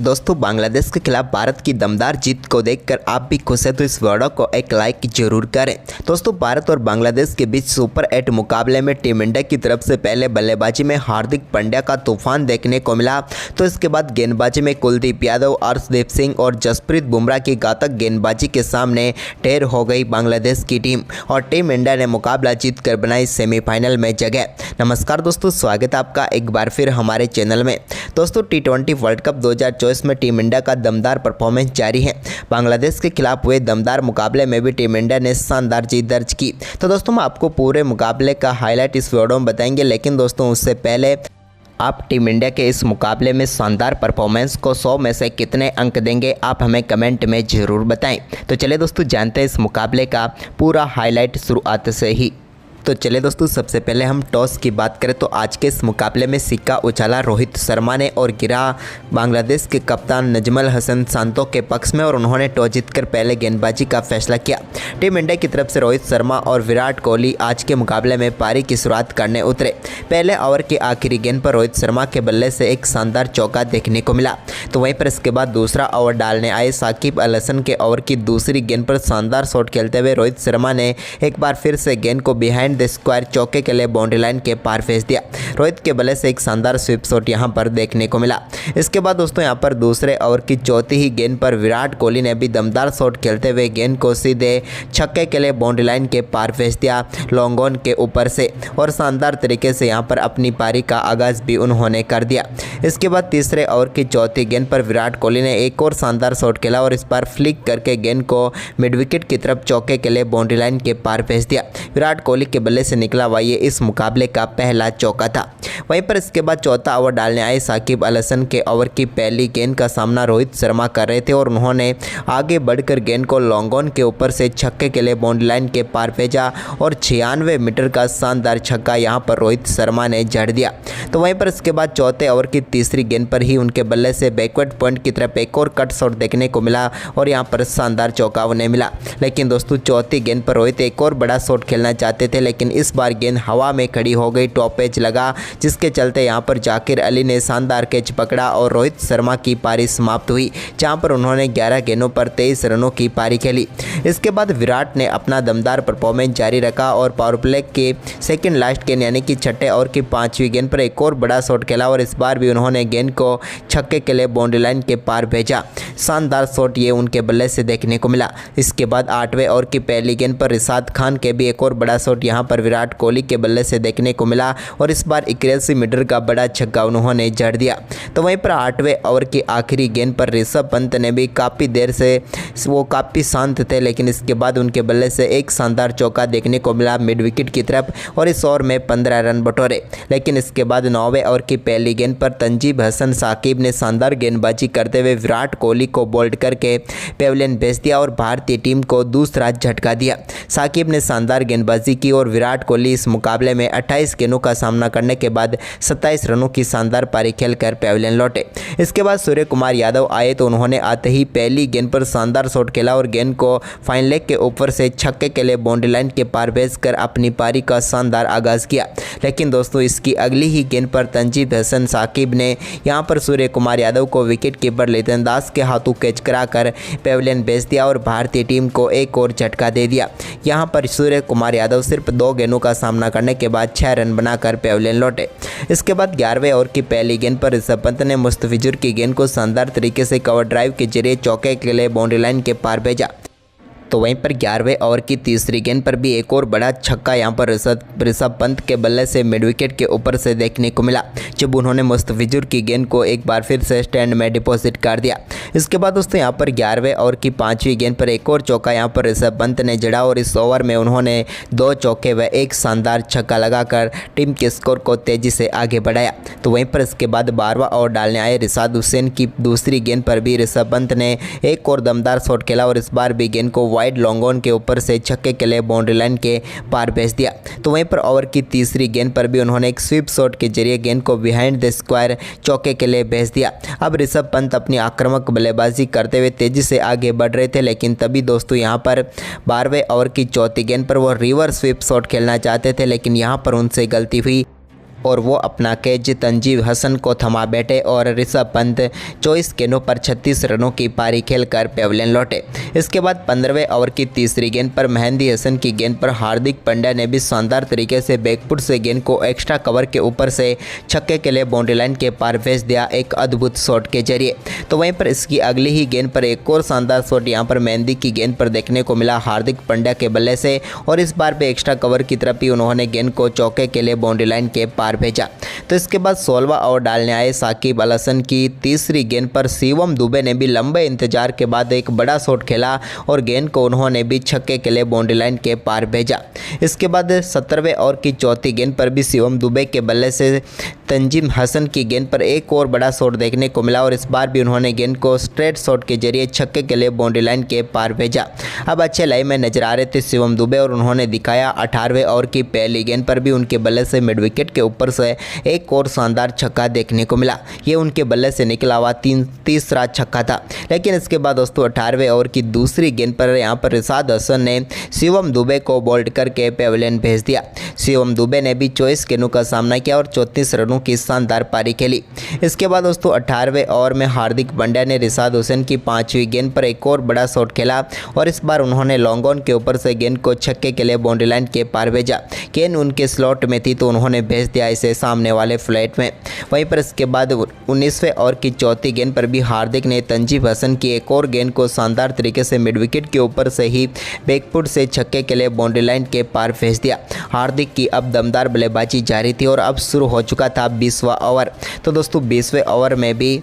दोस्तों बांग्लादेश के खिलाफ भारत की दमदार जीत को देखकर आप भी खुश हैं तो इस वीडियो को एक लाइक जरूर करें। दोस्तों भारत और बांग्लादेश के बीच सुपर 8 मुकाबले में टीम इंडिया की तरफ से पहले बल्लेबाजी में हार्दिक पांड्या का तूफान देखने को मिला, तो इसके बाद गेंदबाजी में कुलदीप यादव, अर्शदीप सिंह और जसप्रीत बुमराह की घातक गेंदबाजी के सामने ढेर हो गई बांग्लादेश की टीम और टीम इंडिया ने मुकाबला जीत कर बनाई सेमीफाइनल में जगह। नमस्कार दोस्तों, स्वागत है आपका एक बार फिर हमारे चैनल में। दोस्तों T20 वर्ल्ड कप 2024 में टीम इंडिया का दमदार परफॉर्मेंस जारी है। बांग्लादेश के खिलाफ हुए दमदार मुकाबले में भी टीम इंडिया ने शानदार जीत दर्ज की। तो दोस्तों हम आपको पूरे मुकाबले का हाईलाइट इस वीडियो में बताएंगे, लेकिन दोस्तों उससे पहले आप टीम इंडिया के इस मुकाबले में शानदार परफॉर्मेंस को 100 में से कितने अंक देंगे, आप हमें कमेंट में ज़रूर बताएं। तो चलिए दोस्तों जानते हैं इस मुकाबले का पूरा हाईलाइट शुरुआत से ही। तो चलिए दोस्तों सबसे पहले हम टॉस की बात करें तो आज के इस मुकाबले में सिक्का उछाला रोहित शर्मा ने और गिरा बांग्लादेश के कप्तान नजमुल हसन शांतो के पक्ष में और उन्होंने टॉस जीतकर पहले गेंदबाजी का फैसला किया। टीम इंडिया की तरफ से रोहित शर्मा और विराट कोहली आज के मुकाबले में पारी की शुरुआत करने उतरे। पहले ओवर की आखिरी गेंद पर रोहित शर्मा के बल्ले से एक शानदार चौका देखने को मिला, तो वहीं पर इसके बाद दूसरा ओवर डालने आए साकिब अल हसन के ओवर की दूसरी गेंद पर शानदार शॉट खेलते हुए रोहित शर्मा ने एक बार फिर से गेंद को बिहाइंड द स्क्वायर चौके के लिए बाउंड्री लाइन के पार भेज दिया। रोहित के बल्ले से एक शानदार स्वीप शॉट यहां पर देखने को मिला। इसके बाद दोस्तों यहां पर दूसरे ओवर की चौथी ही गेंद पर विराट कोहली ने भी दमदार शॉट खेलते हुए गेंद को सीधे छक्के के लिए बाउंड्री लाइन के पार भेज दिया लॉन्ग ऑन के ऊपर से और शानदार तरीके से यहां पर अपनी पारी का आगाज भी उन्होंने कर दिया। इसके बाद तीसरे ओवर की चौथी गेंद पर विराट कोहली ने एक और शानदार शॉट खेला और इस बार फ्लिक करके गेंद को मिड विकेट की तरफ चौके के लिए बाउंड्री लाइन के पार भेज दिया। विराट कोहली के बल्ले से निकला हुआ ये इस मुकाबले का पहला चौका था। वहीं पर इसके बाद चौथा ओवर डालने आए साकिब अल हसन के ओवर की पहली गेंद का सामना रोहित शर्मा कर रहे थे और उन्होंने आगे बढ़कर गेंद को लॉन्ग ऑन के ऊपर से छक्के के लिए बाउंड्री लाइन के पार भेजा और 96 मीटर का शानदार छक्का यहां पर रोहित शर्मा ने जड़ दिया। तो वहीं पर इसके बाद चौथे ओवर की तीसरी गेंद पर ही उनके बल्ले से बैकवर्ड पॉइंट की तरफ एक और कट शॉट देखने को मिला और यहां पर शानदार चौका उन्हें मिला। लेकिन दोस्तों चौथी गेंद पर रोहित एक और बड़ा शॉट खेलना चाहते थे, लेकिन इस बार गेंद हवा में खड़ी हो गई, टॉप एज लगा, जिसके चलते यहां पर जाकिर अली ने शानदार कैच पकड़ा और रोहित शर्मा की पारी समाप्त हुई, जहां पर उन्होंने 11 गेंदों पर 23 रनों की पारी खेली। इसके बाद विराट ने अपना दमदार परफॉर्मेंस जारी रखा और पावर प्ले के सेकंड लास्ट गेंद यानी कि छठे ओवर की 5वीं गेंद पर एक और बड़ा शॉट खेला और इस बार भी उन्होंने गेंद को छक्के के लिए बाउंड्री लाइन के पार भेजा। शानदार शॉट ये उनके बल्ले से देखने को मिला। इसके बाद 8वें ओवर की पहली गेंद पर रिशाद खान के भी एक और बड़ा शॉट यहां पर विराट कोहली के बल्ले से देखने को मिला और इस बार 81 मीटर का बड़ा छक्का उन्होंने जड़ दिया। तो वहीं पर 8वें ओवर की आखिरी गेंद पर ऋषभ पंत ने भी काफ़ी देर से वो काफ़ी शांत थे, लेकिन इसके बाद उनके बल्ले से एक शानदार चौका देखने को मिला मिड विकेट की तरफ और इस ओवर में 15 रन बटोरे। लेकिन इसके बाद 9वें ओवर की पहली गेंद पर तंजीब हसन साकिब ने शानदार गेंदबाजी करते हुए विराट कोहली को बोल्ड करके पेविलियन भेज दिया और भारतीय टीम को दूसरा झटका दिया। साकिब ने शानदार गेंदबाजी की और विराट कोहली इस मुकाबले में 28 गेंदों का सामना करने के बाद 27 रनों की शानदार पारी खेलकर पेविलियन लौटे। इसके बाद सूर्य कुमार यादव आए तो उन्होंने आते ही पहली गेंद पर शानदार शॉट खेला और गेंद को फाइन लेग के ऊपर से छक्के के लिए बाउंड्री लाइन के पार भेजकर अपनी पारी का शानदार आगाज किया। लेकिन दोस्तों इसकी अगली ही गेंद पर तंजीब हसन साकिब ने यहां पर सूर्य कुमार यादव को विकेट कीपर लितन दास के हाथों कैच कराकर पेविलियन भेज दिया और भारतीय टीम को एक और झटका दे दिया। यहां पर सूर्य कुमार यादव सिर्फ 2 गेंदों का सामना करने के बाद 6 रन बनाकर पेविलियन लौटे। इसके बाद 11वें ओवर की पहली गेंद पर ऋषभ पंत ने मुस्तफिजुर की गेंद को शानदार तरीके से कवर ड्राइव के जरिए चौके के लिए बाउंड्री लाइन के पार भेजा। तो वहीं पर 11वें ओवर की तीसरी गेंद पर भी एक और बड़ा छक्का यहां पर ऋषभ पंत के बल्ले से मिड विकेट के ऊपर से देखने को मिला, जब उन्होंने मुस्तफिजुर की गेंद को एक बार फिर से स्टैंड में डिपॉजिट कर दिया। इसके बाद दोस्तों यहां पर 11वें ओवर की 5वीं गेंद पर एक और चौका यहां पर ऋषभ पंत ने जड़ा और इस ओवर में उन्होंने 2 चौके व एक शानदार छक्का लगाकर टीम के स्कोर को तेजी से आगे बढ़ाया। तो वहीं पर इसके बाद 12वां ओवर डालने आए रिशाद हुसैन की दूसरी गेंद पर भी ऋषभ पंत ने एक और दमदार शॉट खेला और इस बार भी गेंद को वाइड लॉन्ग ऑन के ऊपर से छक्के के लिए बाउंड्री लाइन के पार भेज दिया। तो वहीं पर ओवर की तीसरी गेंद पर भी उन्होंने एक स्वीप शॉट के जरिए गेंद को बिहाइंड द स्क्वायर चौके के लिए भेज दिया। अब ऋषभ पंत अपनी आक्रामक बल्लेबाजी करते हुए तेजी से आगे बढ़ रहे थे, लेकिन तभी दोस्तों यहां पर 12वें ओवर की चौथी गेंद पर वो रिवर्स स्वीप शॉट खेलना चाहते थे, लेकिन यहां पर उनसे गलती हुई और वो अपना कैच तंजीम हसन को थमा बैठे और ऋषभ पंत 24 गेंदों पर 36 रनों की पारी खेलकर पेविलियन लौटे। इसके बाद 15वें ओवर की तीसरी गेंद पर मेहंदी हसन की गेंद पर हार्दिक पांड्या ने भी शानदार तरीके से बैकफुट से गेंद को एक्स्ट्रा कवर के ऊपर से छक्के के लिए बाउंड्री लाइन के पार भेज दिया एक अद्भुत शॉट के जरिए। तो वहीं पर इसकी अगली ही गेंद पर एक और शानदार शॉट यहाँ पर मेहंदी की गेंद पर देखने को मिला हार्दिक पांड्या के बल्ले से, और इस बार भी एक्स्ट्रा कवर की तरफ ही उन्होंने गेंद को चौके के लिए बाउंड्री लाइन के पार भेजा। तो इसके बाद 16वां ओवर डालने आए साकिब अल हसन की तीसरी गेंद पर शिवम दुबे ने भी लंबे इंतजार के बाद एक बड़ा शॉट खेला और गेंद को उन्होंने भी छक्के के लिए बाउंड्री लाइन के पार भेजा। इसके बाद 17वें ओवर की चौथी गेंद पर भी शिवम दुबे के बल्ले से तंजीम हसन की गेंद पर एक और बड़ा शॉट देखने को मिला और इस बार भी उन्होंने गेंद को स्ट्रेट शॉट के जरिए छक्के के लिए बाउंड्री लाइन के पार भेजा। अब अच्छे लाइन में नजर आ रहे थे शिवम दुबे और उन्होंने दिखाया 18वें ओवर की पहली गेंद पर भी उनके बल्ले से मिड विकेट के ऊपर से एक और शानदार छक्का देखने को मिला। ये उनके बल्ले से निकला हुआ तीसरा छक्का था। लेकिन इसके बाद दोस्तों 18वें ओवर की दूसरी गेंद पर यहाँ पर रिशाद हसन ने शिवम दुबे को बोल्ड करके पेविलियन भेज दिया। शिवम दुबे ने भी 24 गेंदों का सामना किया और 34 रनों की शानदार पारी खेली। इसके बाद दोस्तों 18वें ओवर में हार्दिक पांड्या ने रिशाद हुसैन की 5वीं गेंद पर एक और बड़ा शॉट खेला और इस बार उन्होंने लॉन्ग ऑन के ऊपर से गेंद को छक्के के लिए बाउंड्री लाइन के पार भेजा। गेंद उनके स्लॉट में थी तो उन्होंने भेज दिया इसे सामने वाले फ्लैट में। वहीं पर इसके बाद 19वें ओवर की चौथी गेंद पर भी हार्दिक ने तंजीम हसन की एक और गेंद को शानदार तरीके से मिड विकेट के ऊपर से ही बैकफुट से छक्के के लिए बाउंड्री लाइन के पार भेज दिया। हार्दिक की अब दमदार बल्लेबाजी जारी थी और अब शुरू हो चुका था 20वां ओवर। तो दोस्तों 20वें ओवर में भी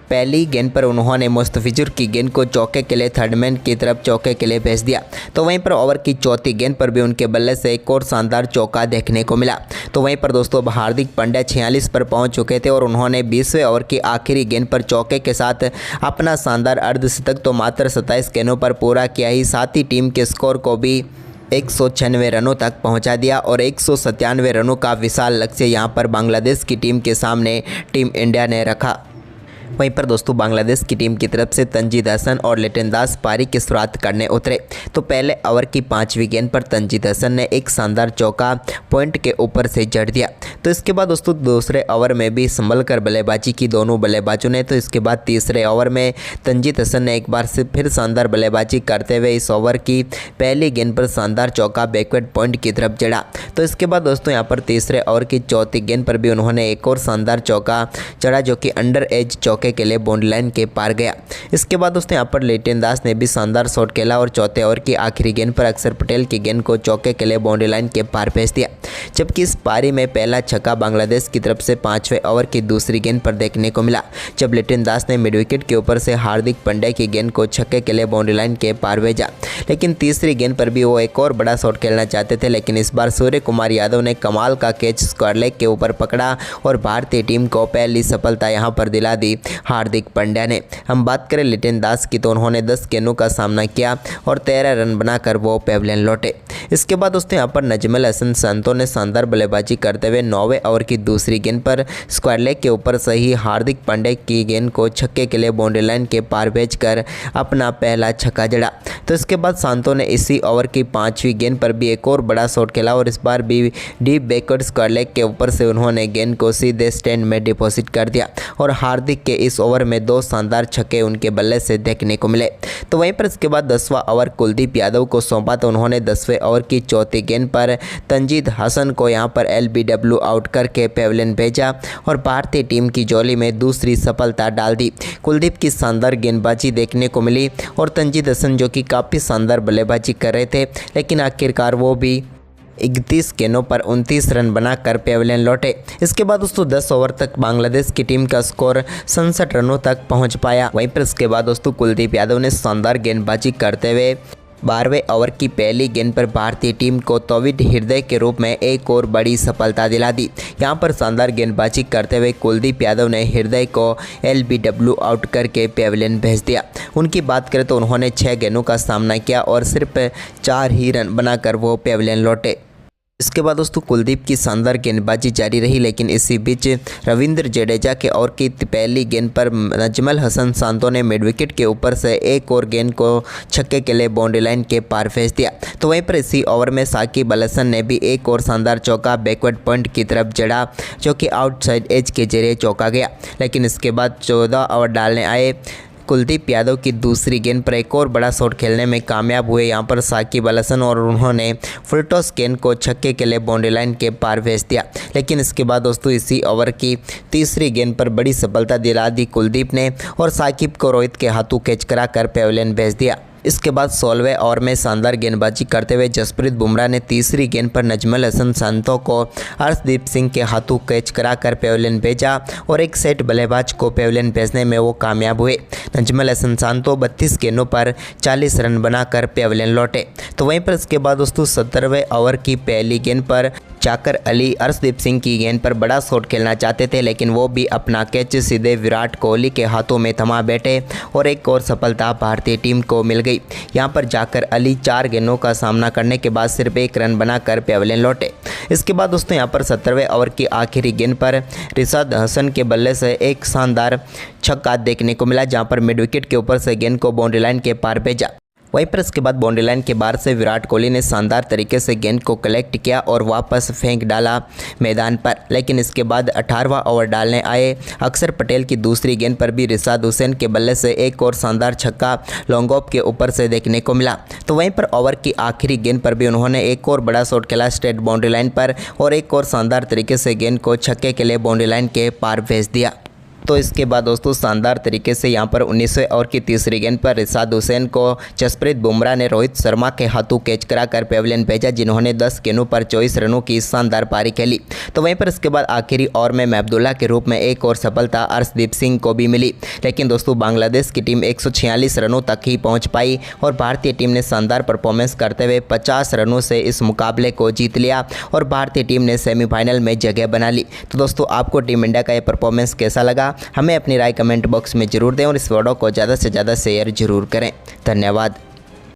पहली गेंद पर उन्होंने मुस्तफिजुर की गेंद को चौके के लिए थर्डमैन की तरफ चौके के लिए भेज दिया। तो वहीं पर ओवर की चौथी गेंद पर भी उनके बल्ले से एक और शानदार चौका देखने को मिला। तो वहीं पर दोस्तों अब हार्दिक पांड्या 46 पर पहुंच चुके थे और उन्होंने 20वें ओवर की आखिरी गेंद पर चौके के साथ अपना शानदार अर्धशतक तो मात्र 27 गेंदों पर पूरा किया ही, साथ ही टीम के स्कोर को भी 196 रनों तक पहुंचा दिया और 197 रनों का विशाल लक्ष्य यहां पर बांग्लादेश की टीम के सामने टीम इंडिया ने रखा। वहीं पर दोस्तों बांग्लादेश की टीम की तरफ से तंजीद हसन और लिटन दास पारी की शुरुआत करने उतरे। तो पहले ओवर की 5वीं गेंद पर तंजीद हसन ने एक शानदार चौका पॉइंट के ऊपर से जड़ दिया। तो इसके बाद दोस्तों दूसरे ओवर में भी संभल कर बल्लेबाजी की दोनों बल्लेबाजों ने। तो इसके बाद तीसरे ओवर में तंजीद हसन ने एक बार से फिर शानदार बल्लेबाजी करते हुए इस ओवर की पहली गेंद पर शानदार चौका बैकवर्ड पॉइंट की तरफ जड़ा। तो इसके बाद दोस्तों यहाँ पर तीसरे ओवर की चौथी गेंद पर भी उन्होंने एक और शानदार चौका चढ़ा जो कि अंडर एज चौके के लिए बाउंड्री लाइन के पार गया। इसके बाद दोस्तों यहाँ पर लिटन दास ने भी शानदार शॉट खेला और चौथे ओवर की आखिरी गेंद पर अक्षर पटेल की गेंद को चौके के लिए बाउंड्री लाइन के पार भेज दिया। जबकि इस पारी में पहला छक्का बांग्लादेश की तरफ से 5वें ओवर की दूसरी गेंद पर देखने को मिला, जब लिटन दास ने मिड विकेट के ऊपर से हार्दिक पांड्या की गेंद को छक्के के लिए बाउंड्री लाइन के पार भेजा। लेकिन तीसरी गेंद पर भी वो एक और बड़ा शॉट खेलना चाहते थे, लेकिन इस बार सूर्य कुमार यादव ने कमाल का कैच स्क्वायर लेग के ऊपर पकड़ा और भारतीय टीम को पहली सफलता यहां पर दिला दी हार्दिक पांड्या ने। हम बात करें लिटन दास की तो उन्होंने 10 गेंदों का सामना किया और 13 रन बनाकर वो पेविलियन लौटे। इसके बाद दोस्तों यहाँ पर नजमुल हसन संतो ने शानदार बल्लेबाजी करते हुए 9वें ओवर की दूसरी गेंद पर स्क्वायर लेग के ऊपर से ही हार्दिक पांड्या की गेंद को छक्के के लिए बाउंड्री लाइन के पार भेजकर अपना पहला छक्का जड़ा। तो इसके बाद संतो ने इसी ओवर की 5वीं गेंद पर भी एक और बड़ा शॉट खेला और इस बार भी डीप बैकवर्ड स्क्वायर लेग के ऊपर से उन्होंने गेंद को सीधे स्टैंड में डिपॉजिट कर दिया और हार्दिक के इस ओवर में 2 शानदार छक्के उनके बल्ले से देखने को मिले। तो वहीं पर इसके बाद 10वां ओवर कुलदीप यादव को सौंपा तो उन्होंने 10वें ओवर की चौथी गेंद पर तंजीद हसन को यहां पर LBW आउट करके पेविलियन भेजा और भारतीय टीम की झोली में दूसरी सफलता डाल दी। कुलदीप की शानदार गेंदबाजी देखने को मिली और तंजीद हसन जो कि काफ़ी शानदार बल्लेबाजी कर रहे थे, लेकिन आखिरकार वो भी 31 गेंदों पर 29 रन बनाकर पेविलियन लौटे। इसके बाद दोस्तों 10 ओवर तक बांग्लादेश की टीम का स्कोर 67 रनों तक पहुंच पाया। वहीं पर इसके बाद दोस्तों कुलदीप यादव ने शानदार गेंदबाजी करते हुए 12वें ओवर की पहली गेंद पर भारतीय टीम को तौहीद हृदय के रूप में एक और बड़ी सफलता दिला दी। यहां पर शानदार गेंदबाजी करते हुए कुलदीप यादव ने हृदय को LBW आउट करके पेविलियन भेज दिया। उनकी बात करें तो उन्होंने 6 गेंदों का सामना किया और सिर्फ 4 ही रन बनाकर वो पेविलियन लौटे। इसके बाद दोस्तों कुलदीप की शानदार गेंदबाजी जारी रही, लेकिन इसी बीच रविंद्र जडेजा के ओवर की पहली गेंद पर नजमल हसन सांतो ने मिड विकेट के ऊपर से एक और गेंद को छक्के के लिए बाउंड्री लाइन के पार भेज दिया। तो वहीं पर इसी ओवर में साकिब अल हसन ने भी एक और शानदार चौका बैकवर्ड पॉइंट की तरफ जड़ा, जो कि आउटसाइड एज के जरिए चौका गया। लेकिन इसके बाद 14 ओवर डालने आए कुलदीप यादव की दूसरी गेंद पर एक और बड़ा शॉट खेलने में कामयाब हुए यहाँ पर साकिब अल हसन, और उन्होंने फुल टॉस गेंद को छक्के के लिए बाउंड्री लाइन के पार भेज दिया। लेकिन इसके बाद दोस्तों इसी ओवर की तीसरी गेंद पर बड़ी सफलता दिला दी कुलदीप ने, और साकिब को रोहित के हाथों कैच करा कर पेविलियन भेज दिया। इसके बाद 16वें ओवर में शानदार गेंदबाजी करते हुए जसप्रीत बुमराह ने तीसरी गेंद पर नजमल हसन सांतो को अर्शदीप सिंह के हाथों कैच कराकर पेविलियन भेजा, और एक सेट बल्लेबाज को पेविलियन भेजने में वो कामयाब हुए। नजमल हसन सांतो 32 गेंदों पर 40 रन बनाकर पेविलियन लौटे। तो वहीं पर इसके बाद दोस्तों 17वें ओवर की पहली गेंद पर जाकर अली अर्शदीप सिंह की गेंद पर बड़ा शॉट खेलना चाहते थे, लेकिन वो भी अपना कैच सीधे विराट कोहली के हाथों में थमा बैठे, और एक और सफलता भारतीय टीम को मिल गई। यहां पर जाकर अली 4 गेंदों का सामना करने के बाद सिर्फ 1 रन बनाकर पेविलियन लौटे। इसके बाद दोस्तों यहां पर 17वें ओवर की आखिरी गेंद पर रिशाद हसन के बल्ले से एक शानदार छक्का देखने को मिला, जहां पर मिड विकेट के ऊपर से गेंद को बाउंड्री लाइन के पार भेजा। वहीं पर इसके बाद बाउंड्री लाइन के बाहर से विराट कोहली ने शानदार तरीके से गेंद को कलेक्ट किया और वापस फेंक डाला मैदान पर। लेकिन इसके बाद 18वां ओवर डालने आए अक्षर पटेल की दूसरी गेंद पर भी रिशाद हुसैन के बल्ले से एक और शानदार छक्का लॉन्ग ऑफ के ऊपर से देखने को मिला। तो वहीं पर ओवर की आखिरी गेंद पर भी उन्होंने एक और बड़ा शॉट खेला स्ट्रेट बाउंड्री लाइन पर, और एक और शानदार तरीके से गेंद को छक्के के लिए बाउंड्री लाइन के पार भेज दिया। तो इसके बाद दोस्तों शानदार तरीके से यहाँ पर 19वें ओवर की तीसरी गेंद पर रिशाद हुसैन को जसप्रीत बुमराह ने रोहित शर्मा के हाथों कैच कराकर पेविलियन भेजा, जिन्होंने 10 गेंदों पर 24 रनों की शानदार पारी खेली। तो वहीं पर इसके बाद आखिरी ओवर में महमदुल्लाह के रूप में एक और सफलता अर्शदीप सिंह को भी मिली। लेकिन दोस्तों बांग्लादेश की टीम 146 रनों तक ही पहुँच पाई, और भारतीय टीम ने शानदार परफॉर्मेंस करते हुए 50 रनों से इस मुकाबले को जीत लिया, और भारतीय टीम ने सेमीफाइनल में जगह बना ली। तो दोस्तों आपको टीम इंडिया का ये परफॉर्मेंस कैसा लगा, हमें अपनी राय कमेंट बॉक्स में ज़रूर दें, और इस वीडियो को ज़्यादा से ज़्यादा शेयर जरूर करें। धन्यवाद।